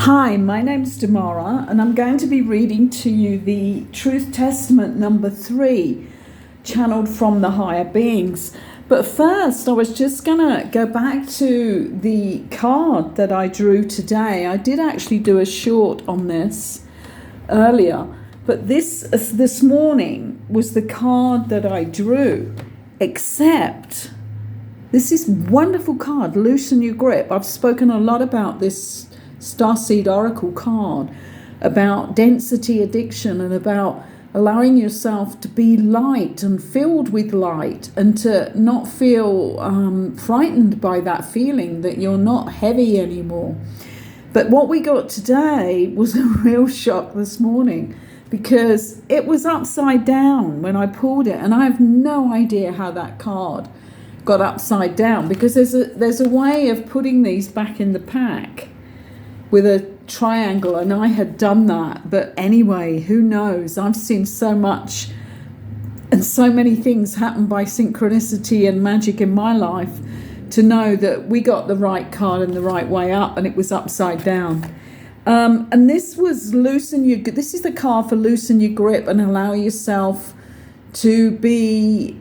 Hi, my name's Demara, and I'm going to be reading to you the Truth Testament number 3, channeled from the higher beings. But first, I was just going to go back to the card that I drew today. I did actually do a short on this earlier, but this morning was the card that I drew, except this is wonderful card, Loosen Your Grip. I've spoken a lot about this Starseed Oracle card, about density addiction and about allowing yourself to be light and filled with light and to not feel frightened by that feeling that you're not heavy anymore. But what we got today was a real shock this morning, because it was upside down when I pulled it, and I have no idea how that card got upside down, because there's a way of putting these back in the pack with a triangle, and I had done that. But anyway, who knows? I've seen so much and so many things happen by synchronicity and magic in my life to know that we got the right card in the right way up, and it was upside down. And this was this is the card for loosen your grip and allow yourself to be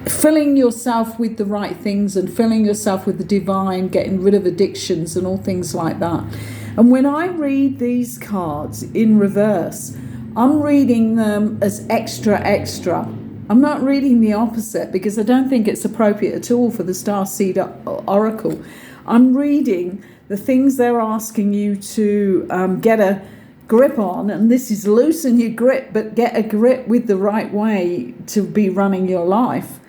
filling yourself with the right things and filling yourself with the divine, getting rid of addictions and all things like that. And when I read these cards in reverse, I'm reading them as extra. I'm not reading the opposite, because I don't think it's appropriate at all for the Starseed Oracle. I'm reading the things they're asking you to get a grip on, and this is loosen your grip, but get a grip with the right way to be running your life.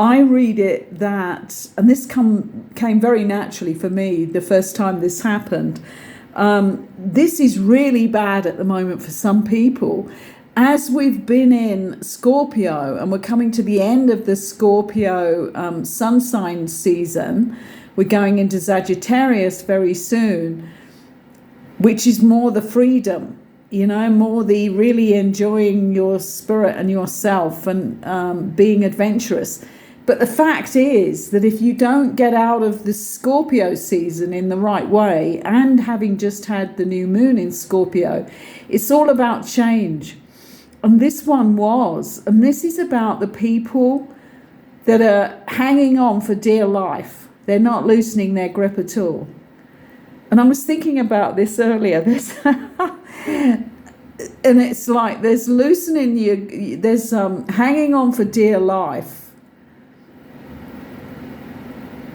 I read it that, and this came very naturally for me the first time this happened. This is really bad at the moment for some people. As we've been in Scorpio and we're coming to the end of the Scorpio sun sign season, we're going into Sagittarius very soon, which is more the freedom, more the really enjoying your spirit and yourself and being adventurous. But the fact is that if you don't get out of the Scorpio season in the right way, and having just had the new moon in Scorpio, it's all about change. And this one was, and this is about the people that are hanging on for dear life. They're not loosening their grip at all. And I was thinking about this earlier. And it's like there's hanging on for dear life.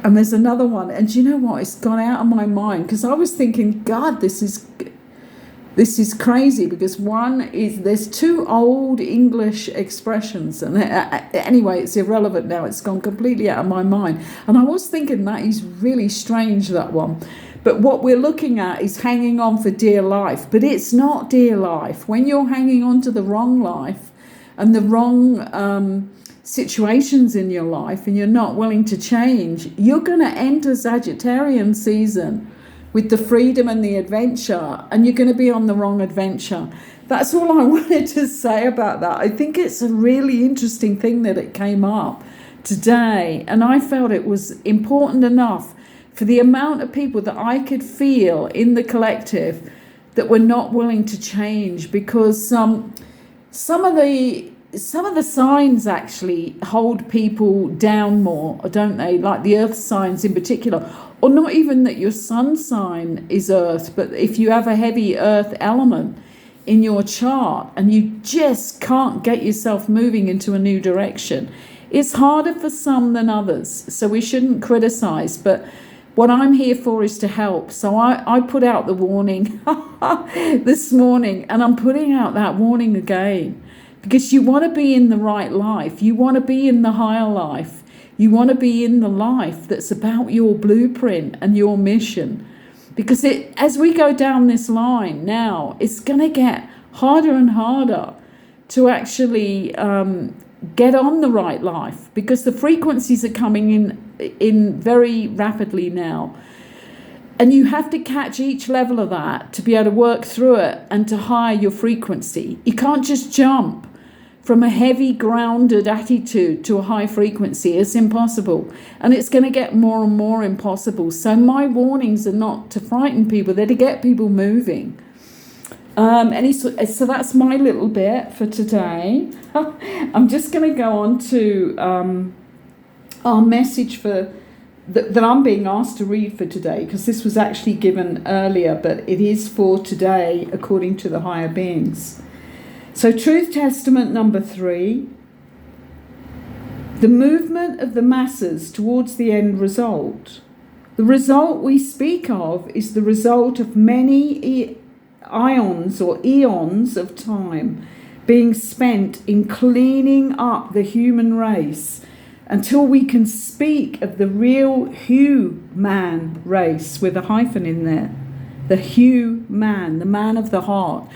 And there's another one, and do you know what? It's gone out of my mind, because I was thinking, God, this is crazy, because there's two old English expressions, and anyway, it's irrelevant now. It's gone completely out of my mind. And I was thinking that is really strange, that one. But what we're looking at is hanging on for dear life, but it's not dear life. When you're hanging on to the wrong life and the wrong situations in your life, and you're not willing to change, you're going to enter Sagittarian season with the freedom and the adventure, and you're going to be on the wrong adventure. That's all I wanted to say about that. I think it's a really interesting thing that it came up today, and I felt it was important enough for the amount of people that I could feel in the collective that were not willing to change, because some of the signs actually hold people down more, don't they? Like the earth signs in particular, or not even that your sun sign is earth, but if you have a heavy earth element in your chart and you just can't get yourself moving into a new direction, it's harder for some than others. So we shouldn't criticize, but what I'm here for is to help. So I put out the warning this morning, and I'm putting out that warning again. Because you want to be in the right life. You want to be in the higher life. You want to be in the life that's about your blueprint and your mission. Because as we go down this line now, it's going to get harder and harder to actually get on the right life, because the frequencies are coming in very rapidly now. And you have to catch each level of that to be able to work through it and to higher your frequency. You can't just jump from a heavy grounded attitude to a high frequency is impossible, and it's going to get more and more impossible. So my warnings are not to frighten people, they're to get people moving. So that's my little bit for today. I'm just going to go on to our message for that I'm being asked to read for today, because this was actually given earlier, but it is for today according to the higher beings. So Truth Testament number 3, the movement of the masses towards the end result. The result we speak of is the result of many ions or eons of time being spent in cleaning up the human race until we can speak of the real human race with a hyphen in there. The human, the man of the heart.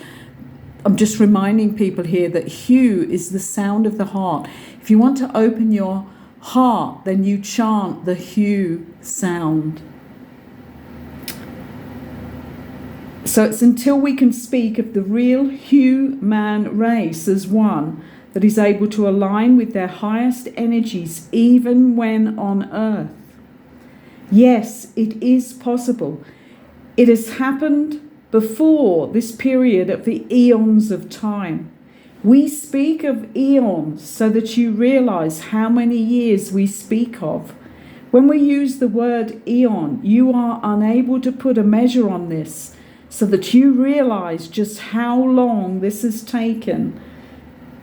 I'm just reminding people here that Hu is the sound of the heart. If you want to open your heart, then you chant the Hu sound. So it's until we can speak of the real human race as one that is able to align with their highest energies even when on earth. Yes, it is possible. It has happened before this period of the eons of time. We speak of eons so that you realize how many years we speak of. When we use the word eon, you are unable to put a measure on this so that you realize just how long this has taken.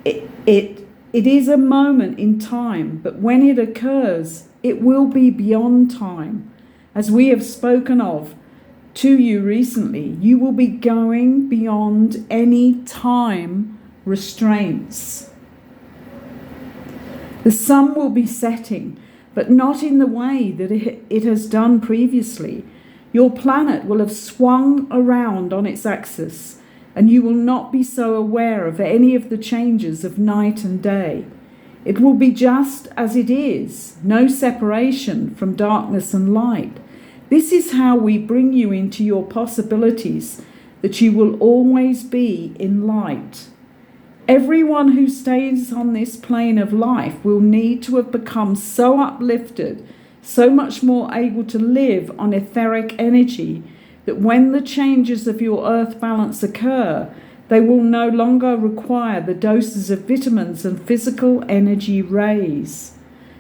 It is a moment in time, but when it occurs, it will be beyond time. As we have spoken of to you recently, you will be going beyond any time restraints. The sun will be setting, but not in the way that it has done previously. Your planet will have swung around on its axis, and you will not be so aware of any of the changes of night and day. It will be just as it is, no separation from darkness and light. This is how we bring you into your possibilities, that you will always be in light. Everyone who stays on this plane of life will need to have become so uplifted, so much more able to live on etheric energy, that when the changes of your earth balance occur, they will no longer require the doses of vitamins and physical energy rays.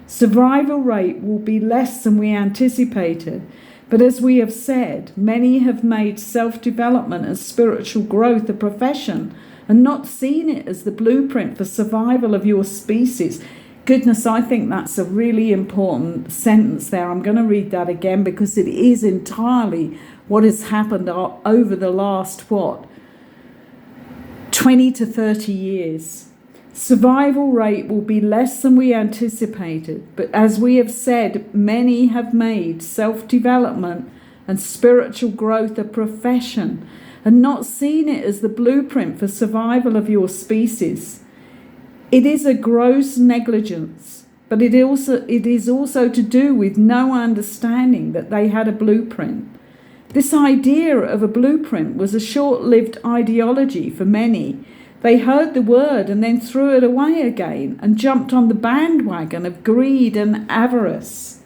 Survival rate will be less than we anticipated, but as we have said, many have made self-development and spiritual growth a profession and not seen it as the blueprint for survival of your species. Goodness, I think that's a really important sentence there. I'm going to read that again because it is entirely what has happened over the last, 20 to 30 years. Survival rate will be less than we anticipated, but as we have said, many have made self-development and spiritual growth a profession and not seen it as the blueprint for survival of your species. It is a gross negligence, but it is also to do with no understanding that they had a blueprint. This idea of a blueprint was a short-lived ideology for many. They heard the word and then threw it away again and jumped on the bandwagon of greed and avarice.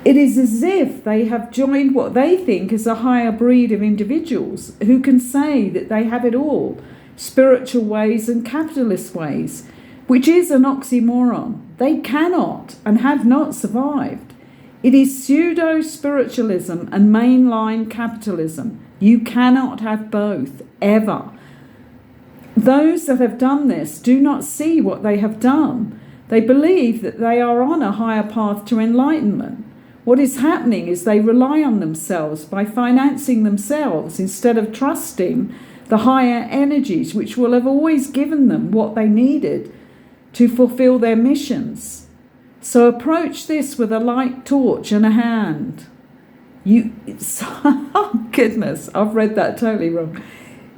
It is as if they have joined what they think is a higher breed of individuals who can say that they have it all, spiritual ways and capitalist ways, which is an oxymoron. They cannot and have not survived. It is pseudo-spiritualism and mainline capitalism. You cannot have both, ever. Those that have done this do not see what they have done. They believe that they are on a higher path to enlightenment. What is happening is they rely on themselves by financing themselves instead of trusting the higher energies which will have always given them what they needed to fulfill their missions. So approach this with a light torch and a hand. Oh goodness, I've read that totally wrong.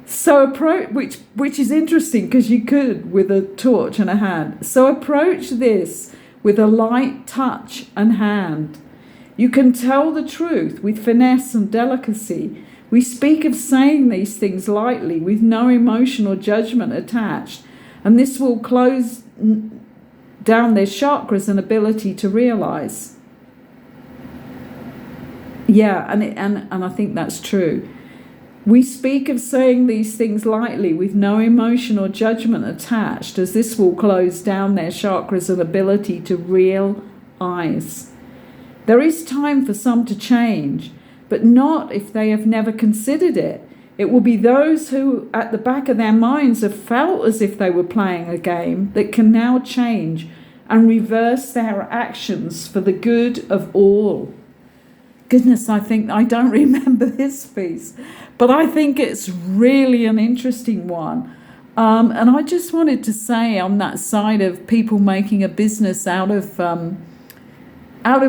So approach, which is interesting because you could with a torch and a hand. So approach this with a light touch and hand. You can tell the truth with finesse and delicacy We speak of saying these things lightly with no emotion or judgment attached, and this will close down their chakras and ability to realize. Yeah, and I think that's true. We speak of saying these things lightly with no emotion or judgment attached, as this will close down their chakras and ability to realize. There is time for some to change, but not if they have never considered it. It will be those who, at the back of their minds, have felt as if they were playing a game that can now change and reverse their actions for the good of all. Goodness, I don't remember this piece, but I think it's really an interesting one. And I just wanted to say, on that side of people making a business out of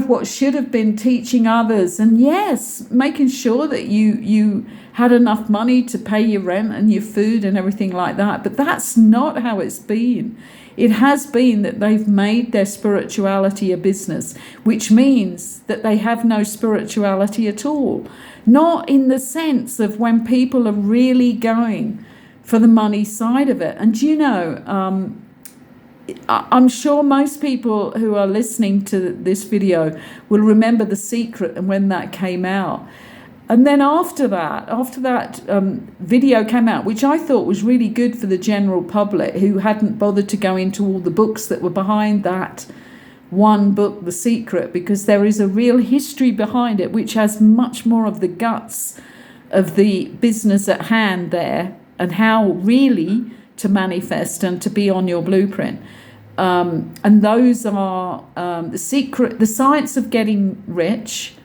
what should have been teaching others, and yes, making sure that you had enough money to pay your rent and your food and everything like that. But that's not how it's been. It has been that they've made their spirituality a business, which means that they have no spirituality at all. Not in the sense of when people are really going for the money side of it. And I'm sure most people who are listening to this video will remember The Secret and when that came out. And then after that video came out, which I thought was really good for the general public who hadn't bothered to go into all the books that were behind that one book, The Secret, because there is a real history behind it, which has much more of the guts of the business at hand there, and how really to manifest and to be on your blueprint. And those are The Secret, The Science of Getting Rich,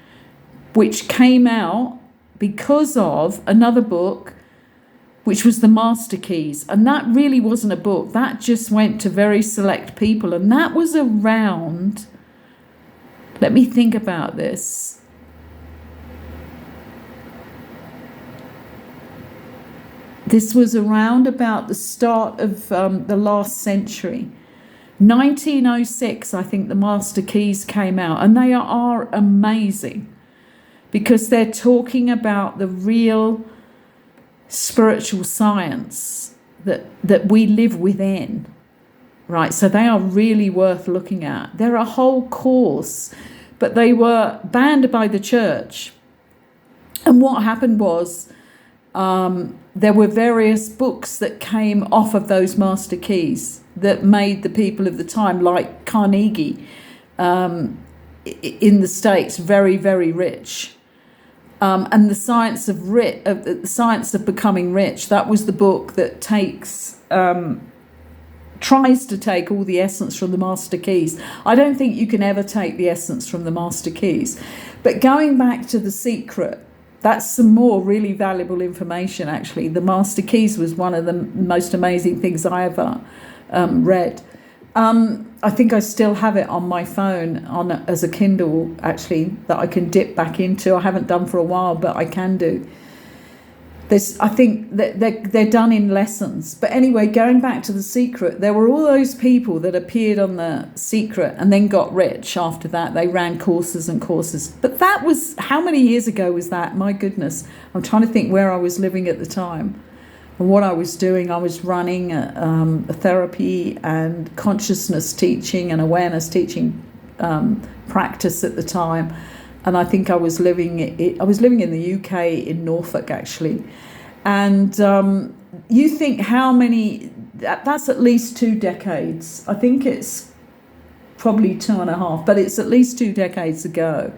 which came out because of another book, which was The Master Keys. And that really wasn't a book. That just went to very select people. And that was around, let me think about this. This was around about the start of the last century. 1906, I think The Master Keys came out. And they are amazing, because they're talking about the real spiritual science that we live within, right? So they are really worth looking at. They're a whole course, but they were banned by the church. And what happened was there were various books that came off of those master keys that made the people of the time, like Carnegie in the States, very, very rich. And the science of becoming rich, that was the book that tries to take all the essence from the master keys. I don't think you can ever take the essence from the master keys. But going back to The Secret, that's some more really valuable information, actually. The master keys was one of the most amazing things I ever read. I think I still have it on my phone as a Kindle, actually, that I can dip back into. I haven't done for a while, but I can do. I think that they're done in lessons. But anyway, going back to The Secret, there were all those people that appeared on The Secret and then got rich after that. They ran courses and courses. But that was, how many years ago was that? My goodness. I'm trying to think where I was living at the time. And what I was doing, I was running a therapy and consciousness teaching and awareness teaching practice at the time. And I think I was living in the UK, in Norfolk, actually. And you think how many, that's at least 2 decades. I think it's probably 2.5, but it's at least 2 decades ago.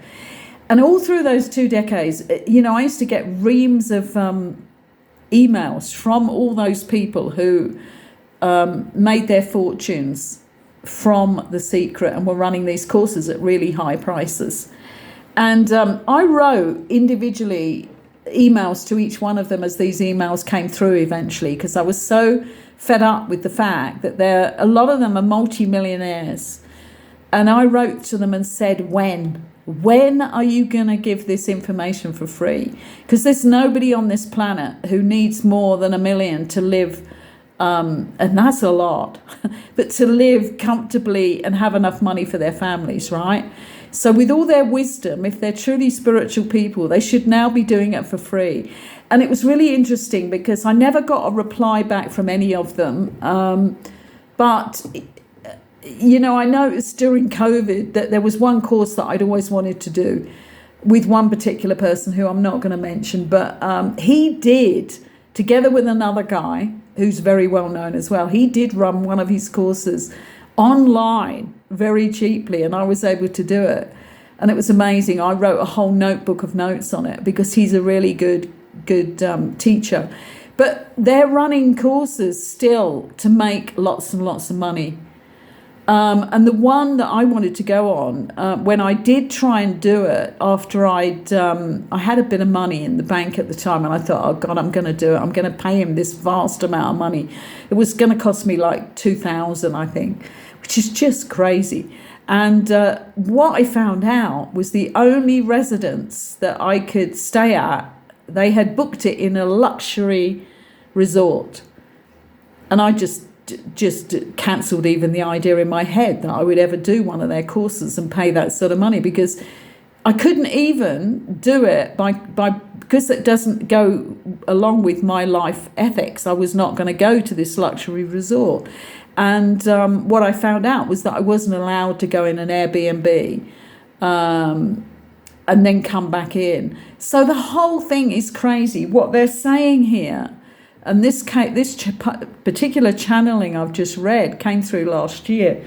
And all through those 2 decades, I used to get reams of emails from all those people who made their fortunes from The Secret and were running these courses at really high prices. And I wrote individually emails to each one of them as these emails came through eventually, because I was so fed up with the fact that a lot of them are multi-millionaires. And I wrote to them and said, when are you going to give this information for free? Because there's nobody on this planet who needs more than $1 million to live, and that's a lot, but to live comfortably and have enough money for their families, right? So with all their wisdom, if they're truly spiritual people, they should now be doing it for free. And it was really interesting because I never got a reply back from any of them. But, I noticed during COVID that there was one course that I'd always wanted to do with one particular person who I'm not going to mention. But he did, together with another guy who's very well known as well, he did run one of his courses online very cheaply, and I was able to do it. And it was amazing. I wrote a whole notebook of notes on it because he's a really good teacher. But they're running courses still to make lots and lots of money. And the one that I wanted to go on, when I did try and do it after I had a bit of money in the bank at the time, and I thought, oh God, I'm going to do it. I'm going to pay him this vast amount of money. It was going to cost me like $2,000, I think, which is just crazy. And what I found out was the only residence that I could stay at, they had booked it in a luxury resort. And I just cancelled even the idea in my head that I would ever do one of their courses and pay that sort of money, because I couldn't even do it because it doesn't go along with my life ethics. I was not going to go to this luxury resort. And what I found out was that I wasn't allowed to go in an Airbnb and then come back in. So the whole thing is crazy. What they're saying here, and this particular channeling I've just read came through last year,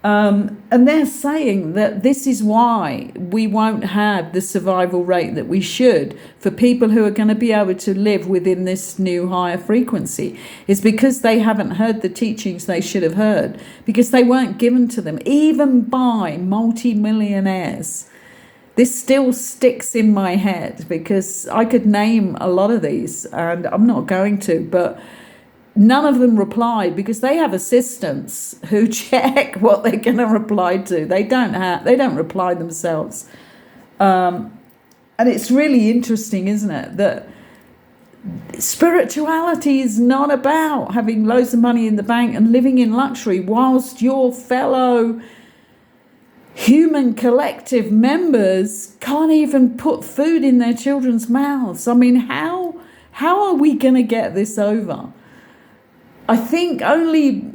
and they're saying that this is why we won't have the survival rate that we should for people who are going to be able to live within this new higher frequency, is because they haven't heard the teachings they should have heard, because they weren't given to them, even by multi-millionaires. This still sticks in my head because I could name a lot of these, and I'm not going to, but none of them replied because they have assistants who check what they're going to reply to. They don't reply themselves. And it's really interesting, isn't it, that spirituality is not about having loads of money in the bank and living in luxury whilst your fellow human collective members can't even put food in their children's mouths. I mean, how are we going to get this over? I think only...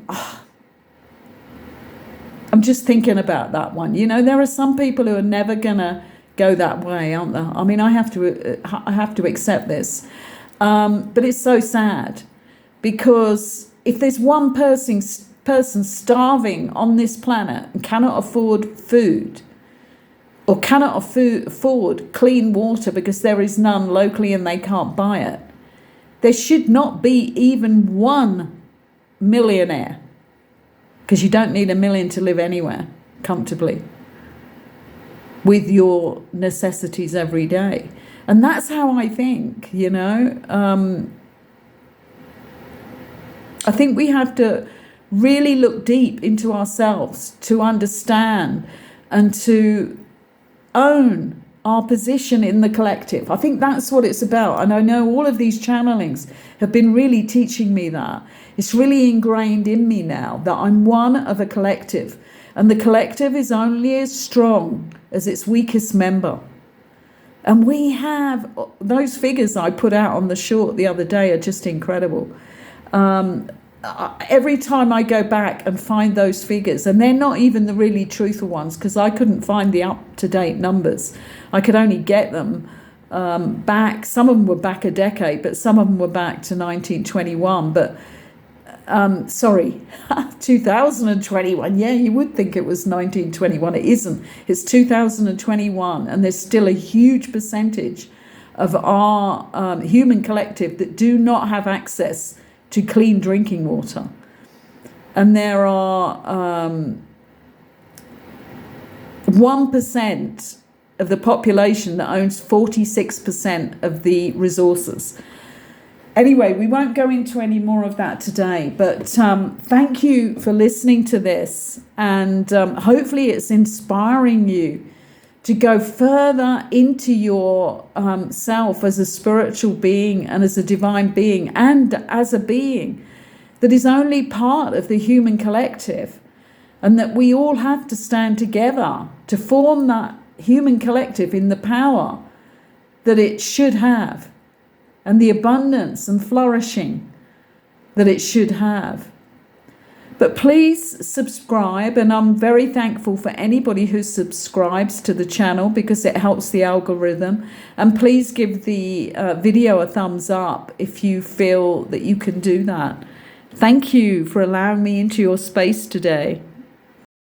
I'm just thinking about that one. There are some people who are never going to go that way, aren't there? I mean, I have to accept this. But it's so sad, because if there's one person starving on this planet and cannot afford food, or cannot afford clean water because there is none locally and they can't buy it, there should not be even one millionaire, because you don't need $1 million to live anywhere comfortably with your necessities every day. And that's how I think, I think we have to really look deep into ourselves to understand and to own our position in the collective. I think that's what it's about. And I know all of these channelings have been really teaching me that. It's really ingrained in me now that I'm one of a collective. And the collective is only as strong as its weakest member. And we have those figures I put out on the short the other day are just incredible. Every time I go back and find those figures, and they're not even the really truthful ones, because I couldn't find the up-to-date numbers. I could only get them back. Some of them were back a decade, but some of them were back to 1921. But 2021. Yeah, you would think it was 1921. It isn't. It's 2021, and there's still a huge percentage of our human collective that do not have access to clean drinking water. And there are 1% of the population that owns 46% of the resources. Anyway, we won't go into any more of that today, but thank you for listening to this, and hopefully it's inspiring you to go further into your self as a spiritual being and as a divine being and as a being that is only part of the human collective, and that we all have to stand together to form that human collective in the power that it should have, and the abundance and flourishing that it should have. But please subscribe, and I'm very thankful for anybody who subscribes to the channel because it helps the algorithm. And please give the video a thumbs up if you feel that you can do that. Thank you for allowing me into your space today.